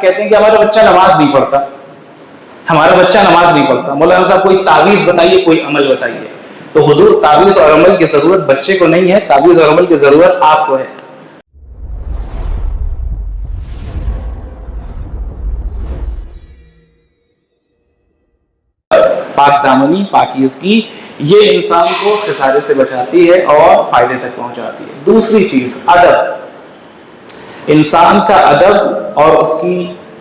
کہتے ہیں کہ ہمارا بچہ نماز نہیں پڑھتا، ہمارا بچہ نماز نہیں پڑھتا، مولانا صاحب کوئی تعویذ بتائیے، کوئی عمل بتائیے. تو حضور تعویذ اور عمل کی ضرورت بچے کو نہیں ہے، تعویذ اور عمل کی ضرورت آپ کو ہے. پاک دامنی، پاکیزگی، یہ انسان کو خسارے سے بچاتی ہے اور فائدے تک پہنچاتی ہے. دوسری چیز ادب. انسان کا ادب اور اس کی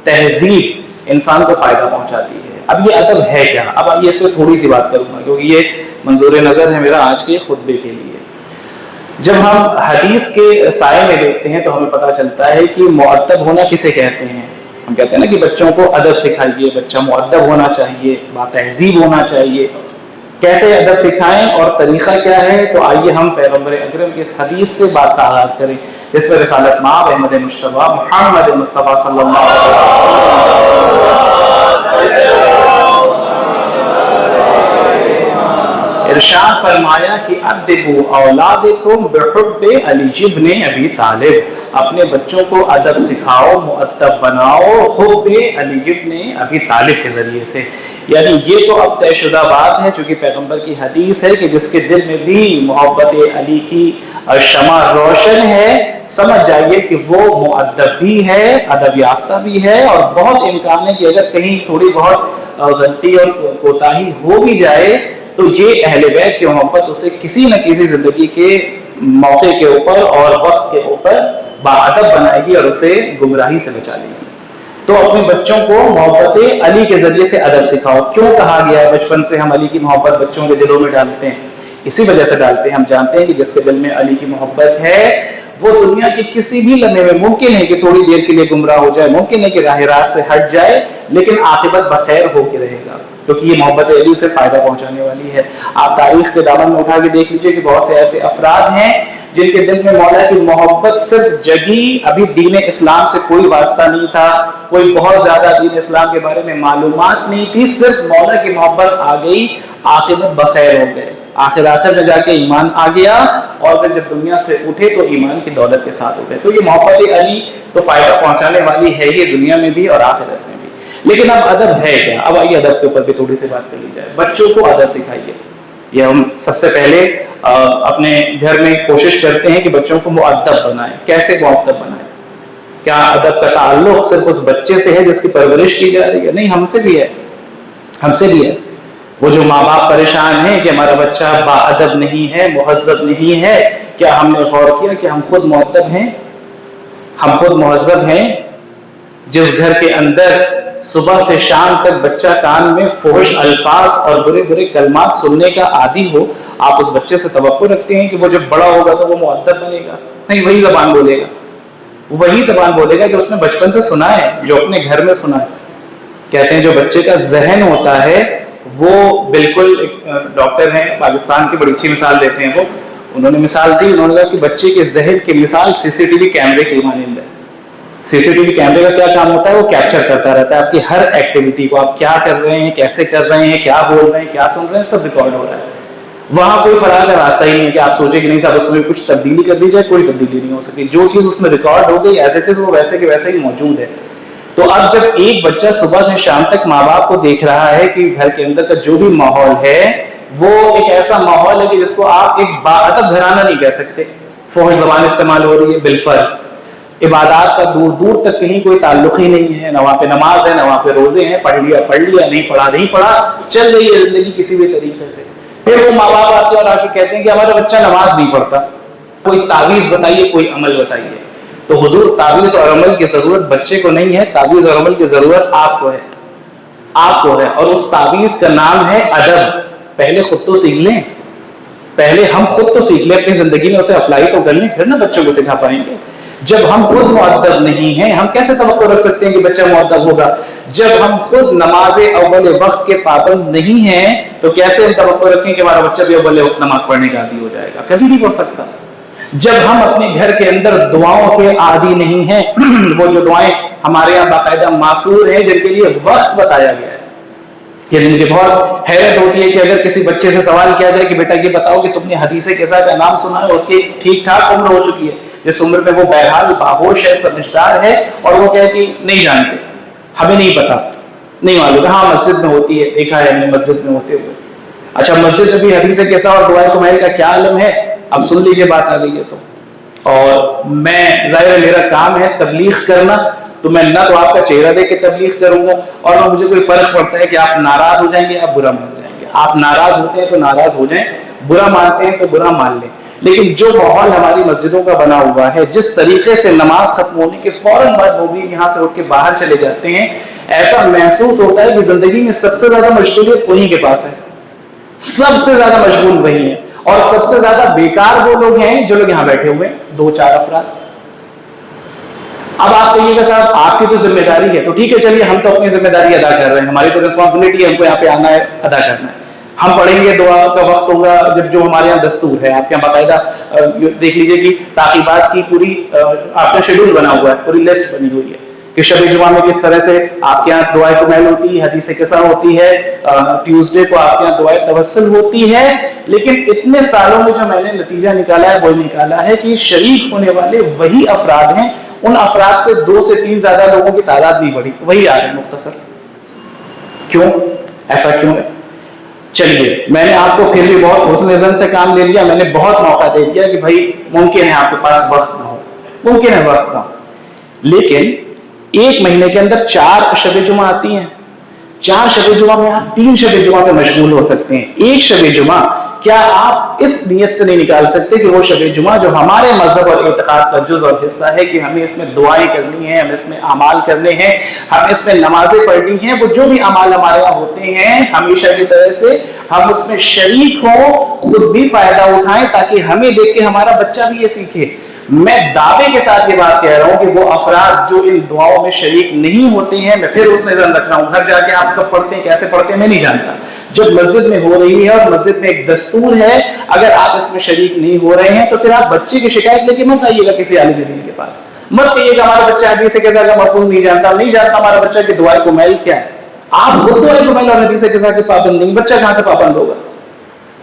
تہذیب انسان کو فائدہ پہنچاتی ہے. اب یہ ادب ہے کیا؟ اب آئیے اس پہ تھوڑی سی بات کروں گا کیونکہ یہ منظور نظر ہے میرا آج کے خطبے کے لیے. جب ہم حدیث کے سائے میں دیکھتے ہیں تو ہمیں پتہ چلتا ہے کہ مؤدب ہونا کسے کہتے ہیں. ہم کہتے ہیں نا کہ بچوں کو ادب سکھائیے، بچہ مؤدب ہونا چاہیے، با تہذیب ہونا چاہیے. کیسے ادب سکھائیں اور طریقہ کیا ہے؟ تو آئیے ہم پیغمبر اکرم کی اس حدیث سے بات کا آغاز کریں جس میں رسالت مآب احمد مجتبیٰ محمد مصطفیٰ صلی اللہ علیہ وسلم ارشاد فرمایا کہ ادبوا اولادکم بحب علی ابن ابی طالب. اپنے بچوں کو ادب سکھاؤ، مؤدب بناؤ حب علی ابن ابی طالب کے ذریعے سے. یعنی یہ تو اب طے شدہ بات ہے چونکہ پیغمبر کی حدیث ہے کہ جس کے دل میں بھی محبت علی کی شمع روشن ہے، سمجھ جائیے کہ وہ مؤدب بھی ہے، ادب یافتہ بھی ہے، اور بہت امکان ہے کہ اگر کہیں تھوڑی بہت غلطی اور کوتاہی ہو بھی جائے تو یہ اہل بیت کی محبت اسے کسی نہ کسی زندگی کے موقع کے اوپر اور وقت کے اوپر باادب بنائے گی اور اسے گمراہی سے بچا لے گی. تو اپنے بچوں کو محبت علی کے ذریعے سے ادب سکھاؤ. کیوں کہا گیا ہے بچپن سے ہم علی کی محبت بچوں کے دلوں میں ڈالتے ہیں؟ اسی وجہ سے ڈالتے ہیں. ہم جانتے ہیں کہ جس کے دل میں علی کی محبت ہے وہ دنیا کی کسی بھی لمحے میں ممکن ہے کہ تھوڑی دیر کے لیے گمراہ ہو جائے، ممکن ہے کہ راہ راست سے ہٹ جائے، لیکن عاقبت بخیر ہو کے رہے گا کیونکہ یہ محبت علی سے فائدہ پہنچانے والی ہے. آپ تاریخ کے دامن میں اٹھا کے دیکھ لیجئے کہ بہت سے ایسے افراد ہیں جن کے دل میں مولا کی محبت صرف جگی، ابھی دین اسلام سے کوئی واسطہ نہیں تھا، کوئی بہت زیادہ دین اسلام کے بارے میں معلومات نہیں تھی، صرف مولا کی محبت آ گئی، عاقبت بخیر ہو گئے، آخر میں جا کے ایمان آ گیا، اور پھر جب دنیا سے اٹھے تو ایمان کی دولت کے ساتھ ہو گئے. تو یہ محبت علی تو فائدہ پہنچانے والی ہے یہ دنیا میں بھی اور آخرت میں بھی. لیکن اب ادب ہے کیا؟ اب آئیے ادب کے اوپر بھی تھوڑی سی بات کر لی جائے. بچوں کو ادب سکھائیے. یہ ہم سب سے پہلے اپنے گھر میں کوشش کرتے ہیں کہ بچوں کو مؤدب بنائیں. کیسے مؤدب بنائیں؟ کیا ادب کا تعلق صرف اس بچے سے ہے جس کی پرورش کی جا رہی ہے؟ نہیں، ہم سے بھی ہے، ہم سے بھی ہے. وہ جو ماں باپ پریشان ہیں کہ ہمارا بچہ با ادب نہیں ہے، مہذب نہیں ہے، کیا ہم نے غور کیا کہ ہم خود مؤدب ہیں؟ ہم خود مہذب ہیں. جس گھر کے اندر صبح سے شام تک بچہ کان میں فحش الفاظ اور برے برے کلمات سننے کا عادی ہو، آپ اس بچے سے توقع رکھتے ہیں کہ وہ جب بڑا ہوگا تو وہ مؤدب بنے گا؟ نہیں، وہی زبان بولے گا، وہی زبان بولے گا جو اس نے بچپن سے سنا ہے، جو اپنے گھر میں سنا ہے. کہتے ہیں جو بچے کا ذہن ہوتا ہے وہ بالکل، ایک ڈاکٹر ہیں پاکستان کی، بڑی اچھی مثال دیتے ہیں وہ، انہوں نے مثال دی، انہوں نے کہا کہ بچے کے ذہن کی مثال CCTV کیمرے کی مانند ہے. CCTV کیمرے کا کیا کام ہوتا ہے؟ وہ کیپچر کرتا رہتا ہے آپ کی ہر ایکٹیویٹی کو، آپ کیا کر رہے ہیں، کیسے کر رہے ہیں، کیا بول رہے ہیں، کیا سن رہے ہیں، سب ریکارڈ ہو رہا ہے. وہاں کوئی فرار کا راستہ ہی نہیں ہے کہ آپ سوچیں کہ نہیں صاحب اس میں کچھ تبدیلی کر دی جائے. کوئی تبدیلی نہیں ہو سکتی. جو چیز اس میں ریکارڈ ہو گئی ایز اٹ از، وہ ویسے کے ویسے ہی موجود ہے. تو اب جب ایک بچہ صبح سے شام تک ماں باپ کو دیکھ رہا ہے کہ گھر کے اندر کا جو بھی ماحول ہے وہ ایک ایسا ماحول ہے کہ جس کو آپ ایک باادب گھرانہ نہیں کہہ سکتے، فحش زبان استعمال ہو رہی ہے بالفرض، عبادات کا دور دور تک کہیں کوئی تعلق ہی نہیں ہے، نہ وہاں پہ نماز ہے، نہ وہاں پہ روزے ہیں، پڑھ لیا، نہیں پڑھا نہیں پڑھا، چل رہی ہے زندگی کسی بھی طریقے سے. پھر وہ ماں باپ آتے ہیں اور آ کے کہتے ہیں کہ ہمارا بچہ نماز نہیں پڑھتا، کوئی تعویذ بتائیے، کوئی عمل بتائیے. تو حضور تعویذ اور عمل کی ضرورت بچے کو نہیں ہے، تعویذ اور عمل کی ضرورت آپ کو ہے، آپ کو ہے. اور اس تعویذ کا نام ہے ادب. پہلے خود تو سیکھ لیں، پہلے ہم خود تو سیکھ لیں، اپنی زندگی میں اسے اپلائی تو کر لیں، پھر نہ بچوں کو سکھا پائیں گے. جب ہم خود مؤدب نہیں ہیں، ہم کیسے توقع رکھ سکتے ہیں کہ بچہ مؤدب ہوگا؟ جب ہم خود نماز اول وقت کے پابند نہیں ہیں تو کیسے ہم توقع رکھیں کہ ہمارا بچہ بھی اول وقت نماز پڑھنے کا عادی ہو جائے گا؟ کبھی نہیں پڑھ سکتا. جب ہم اپنے گھر کے اندر دعاؤں کے عادی نہیں ہیں، وہ جو دعائیں ہمارے یہاں باقاعدہ معصور ہیں جن کے لیے وقت بتایا گیا ہے. یعنی مجھے بہت حیرت ہوتی ہے کہ اگر کسی بچے سے سوال کیا جائے کہ بیٹا یہ بتاؤ کہ تم نے حدیث کیسا کا نام سنا ہے، اس کی ٹھیک ٹھاک عمر ہو چکی ہے، جس عمر میں وہ بہرحال باہوش ہے، سمجھدار ہے، اور وہ کہے کہ نہیں جانتے، ہمیں نہیں پتا، نہیں معلوم، ہاں مسجد میں ہوتی ہے، دیکھا ہے ہم نے مسجد میں ہوتے ہوئے. اچھا مسجد میں بھی حدیث کیسا اور دعائے کمیل کا کیا علم ہے؟ اب سن لیجئے بات آ گئی ہے تو. اور میں ظاہر ہے میرا کام ہے تبلیغ کرنا، تو میں نہ تو آپ کا چہرہ دیکھ کے تبلیغ کروں گا، اور نہ مجھے کوئی فرق پڑتا ہے کہ آپ ناراض ہو جائیں گے، آپ برا مان جائیں گے. آپ ناراض ہوتے ہیں تو ناراض ہو جائیں، برا مانتے ہیں تو برا مان لیں. لیکن جو ماحول ہماری مسجدوں کا بنا ہوا ہے، جس طریقے سے نماز ختم ہونے کے فوراً بعد وہ بھی یہاں سے اٹھ کے باہر چلے جاتے ہیں، ایسا محسوس ہوتا ہے کہ زندگی میں سب سے زیادہ مشغولیت انہی کے پاس ہے، سب سے زیادہ مشغول وہی ہیں، اور سب سے زیادہ بیکار وہ لوگ ہیں جو لوگ یہاں بیٹھے ہوئے ہیں، 2-4 افراد. اب آپ کہیے گا صاحب آپ کی تو ذمہ داری ہے، تو ٹھیک ہے چلیے ہم تو اپنی ذمہ داری ادا کر رہے ہیں، ہماری تو ریسپانسبلٹی ہے، ہم کو یہاں پہ آنا ہے، ادا کرنا ہے. ہم پڑھیں گے، دعا کا وقت ہوگا جب جو ہمارے یہاں دستور ہے، آپ کے یہاں باقاعدہ دیکھ لیجئے کہ تعقیبات کی پوری آپ کا شیڈول بنا ہوا ہے، پوری لسٹ بنی ہوئی ہے کہ شب جمعہ میں کس طرح سے آپ کے یہاں دعائے کمیل ہوتی ہے، حدیث قصہ ہوتی ہے، ٹیوزڈے کو آپ کے یہاں دعائے توسل ہوتی ہے. لیکن اتنے سالوں میں جو میں نے نتیجہ نکالا ہے وہ نکالا ہے کہ شریک ہونے والے وہی افراد ہیں، ان افراد سے 2 سے 3 زیادہ لوگوں کی تعداد نہیں بڑھی، وہی آ رہے ہیں. مختصر کیوں ایسا کیوں ہے؟ چلیے میں نے آپ کو پھر بھی بہت حسن ظن سے کام لے لیا، میں نے بہت موقع دے دیا کہ بھائی ممکن ہے آپ کے پاس وقت نہ ہو، ممکن ہے وقت نہ ہو، لیکن 1 مہینے کے اندر 4 شب جمعہ آتی ہیں. 4 شب جمعہ میں آپ 3 شب جمعہ پہ مشغول ہو سکتے ہیں. 1 شب جمعہ کیا آپ اس نیت سے نہیں نکال سکتے کہ وہ شب جمعہ جو ہمارے مذہب اور اعتقاد کا جز اور حصہ ہے کہ ہمیں اس میں دعائیں کرنی ہیں، ہمیں اس میں اعمال کرنے ہیں، ہم اس میں نمازیں پڑھنی ہیں، وہ جو بھی اعمال ہمارے یہاں ہوتے ہیں ہمیشہ کی طرح سے ہم اس میں شریک ہوں، خود بھی فائدہ اٹھائیں تاکہ ہمیں دیکھ کے ہمارا بچہ بھی یہ سیکھے. میں دعوے کے ساتھ یہ بات کہہ رہا ہوں کہ وہ افراد جو ان دعاؤں میں شریک نہیں ہوتے ہیں، میں پھر اس نظر رکھ رہا ہوں، گھر جا کے آپ کب پڑھتے ہیں کیسے پڑھتے ہیں میں نہیں جانتا. جب مسجد میں ہو رہی ہے اور مسجد میں ایک دستور ہے، اگر آپ اس میں شریک نہیں ہو رہے ہیں تو پھر آپ بچے کی شکایت لے کے مت آئیے گا کسی عالم دین کے پاس، مت کہیے گا ہمارا بچہ حدیث قصہ کا مفہوم نہیں جانتا ہمارا بچہ کہ دعائے کمیل کیا ہے. آپ خود دعائے کمیل اور حدیث قصہ کے پابند نہیں، بچہ کہاں سے پابند ہوگا؟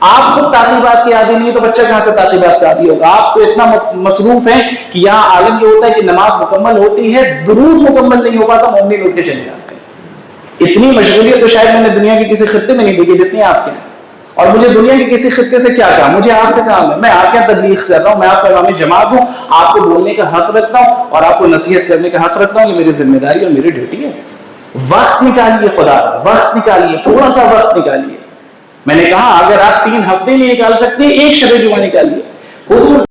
آپ خود تعقیبات کے عادی نہیں تو بچہ کہاں سے تعقیبات کا عادی ہوگا؟ آپ تو اتنا مصروف ہیں کہ یہاں عالم یہ ہوتا ہے کہ نماز مکمل ہوتی ہے، درود مکمل نہیں ہو پاتا، مومنین اٹھ کے چلے جاتے ہیں. اتنی مشغولیت تو شاید میں نے دنیا کے کسی خطے میں نہیں دیکھی جتنی آپ کے ہیں. اور مجھے دنیا کے کسی خطے سے کیا کام؟ مجھے آپ سے کام ہے، میں آپ کے تبلیغ کر رہا ہوں، میں آپ کا امام جماعت ہوں، آپ کو بولنے کا حق رکھتا ہوں اور آپ کو نصیحت کرنے کا حق رکھتا ہوں، یہ میری ذمہ داری اور میری ڈیوٹی ہے. وقت نکالیے، خدا وقت نکالیے، تھوڑا سا وقت نکالیے. میں نے کہا اگر آپ 3 ہفتے نہیں نکال سکتے، 1 شب جمعہ نکالیے. حضور